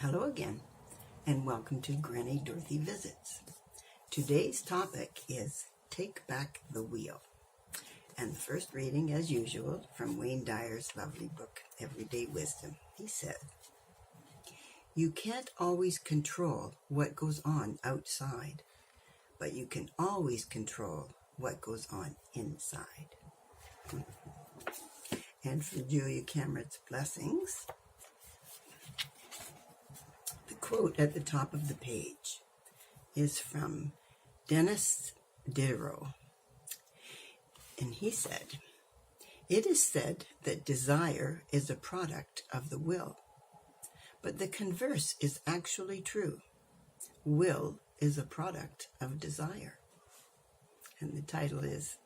Hello again, and welcome to Granny Dorothy Visits. Today's topic is Take Back the Wheel. And the first reading, as usual, from Wayne Dyer's lovely book, Everyday Wisdom. He said, "You can't always control what goes on outside, but you can always control what goes on inside." And from Julia Cameron's Blessings, the quote at the top of the page is from Dennis Diderot. And he said, "It is said that desire is a product of the will, but the converse is actually true. Will is a product of desire." And the title is,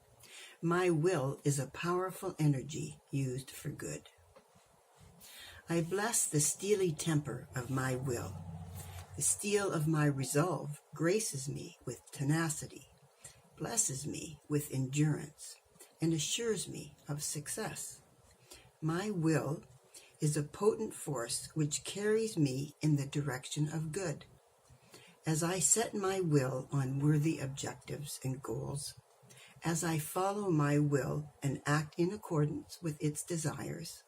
"My will is a powerful energy used for good. I bless the steely temper of my will. The steel of my resolve graces me with tenacity, blesses me with endurance, and assures me of success. My will is a potent force which carries me in the direction of good. As I set my will on worthy objectives and goals, as I follow my will and act in accordance with its desires,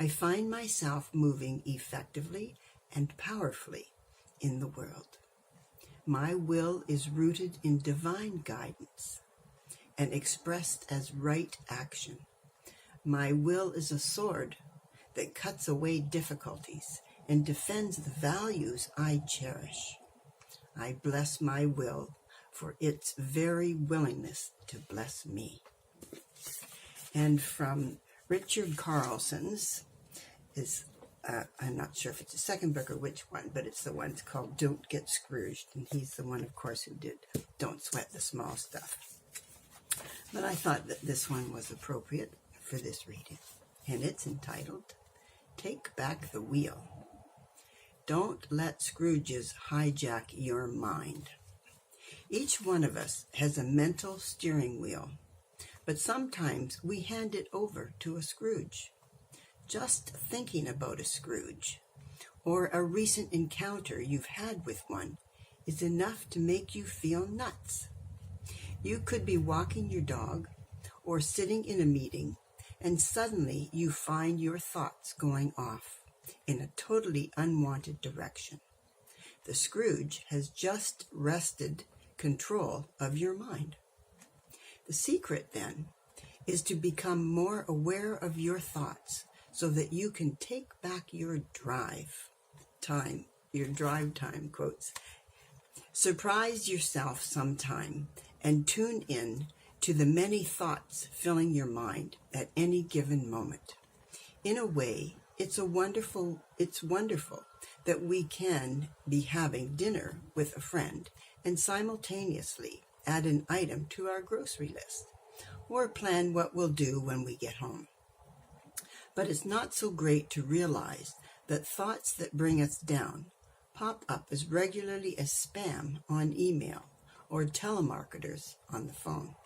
I find myself moving effectively and powerfully in the world. My will is rooted in divine guidance and expressed as right action. My will is a sword that cuts away difficulties and defends the values I cherish. I bless my will for its very willingness to bless me." And from Richard Carlson's is, I'm not sure if it's the second book or which one, but it's the one that's called Don't Get Scrooged. And he's the one, of course, who did Don't Sweat the Small Stuff. But I thought that this one was appropriate for this reading. And it's entitled, Take Back the Wheel. Don't let Scrooges hijack your mind. Each one of us has a mental steering wheel, but sometimes we hand it over to a Scrooge. Just thinking about a Scrooge or a recent encounter you've had with one is enough to make you feel nuts. You could be walking your dog or sitting in a meeting, and suddenly you find your thoughts going off in a totally unwanted direction. The Scrooge has just wrested control of your mind. The secret, then, is to become more aware of your thoughts so that you can take back your drive time, quotes. Surprise yourself sometime and tune in to the many thoughts filling your mind at any given moment. In a way, it's wonderful that we can be having dinner with a friend and simultaneously add an item to our grocery list or plan what we'll do when we get home. But it's not so great to realize that thoughts that bring us down pop up as regularly as spam on email or telemarketers on the phone.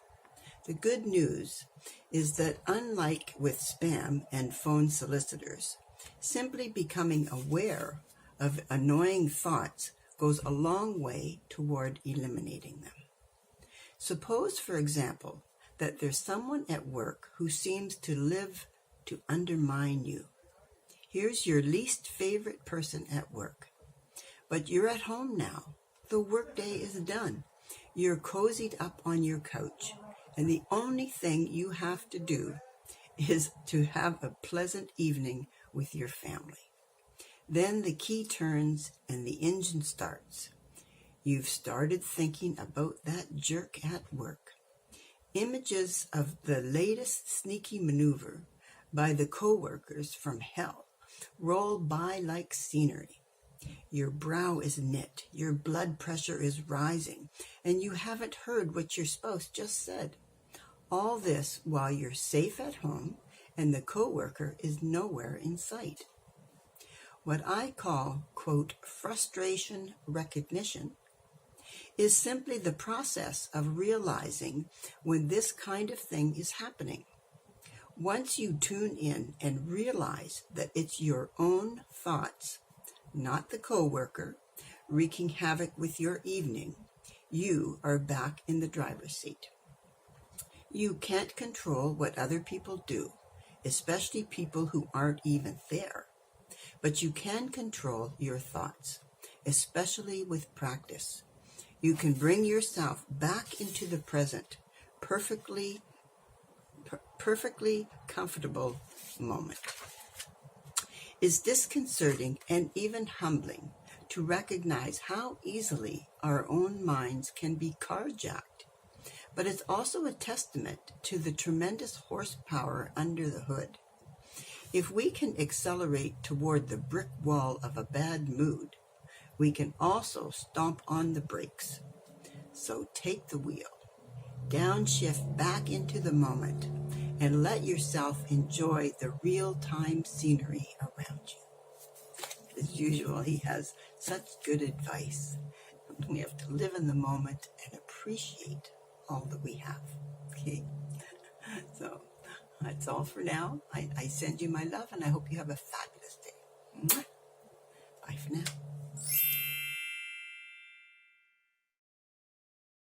The good news is that unlike with spam and phone solicitors, simply becoming aware of annoying thoughts goes a long way toward eliminating them. Suppose, for example, that there's someone at work who seems to live to undermine you. Here's your least favorite person at work. But you're at home now. The workday is done. You're cozied up on your couch, and the only thing you have to do is to have a pleasant evening with your family. Then the key turns and the engine starts. You've started thinking about that jerk at work. Images of the latest sneaky maneuver by the co-workers from hell roll by like scenery. Your brow is knit, your blood pressure is rising, and you haven't heard what your spouse just said. All this while you're safe at home and the co-worker is nowhere in sight. What I call, quote, frustration recognition is simply the process of realizing when this kind of thing is happening. Once you tune in and realize that it's your own thoughts, not the co-worker, wreaking havoc with your evening. You are back in the driver's seat. You can't control what other people do, especially people who aren't even there. But you can control your thoughts, especially with practice. You can bring yourself back into the present, perfectly comfortable moment. It's disconcerting and even humbling to recognize how easily our own minds can be carjacked. But it's also a testament to the tremendous horsepower under the hood. If we can accelerate toward the brick wall of a bad mood, we can also stomp on the brakes. So take the wheel, downshift back into the moment, and let yourself enjoy the real-time scenery around you. As usual, he has such good advice. We have to live in the moment and appreciate all that we have. Okay? So that's all for now. I send you my love, and I hope you have a fabulous day.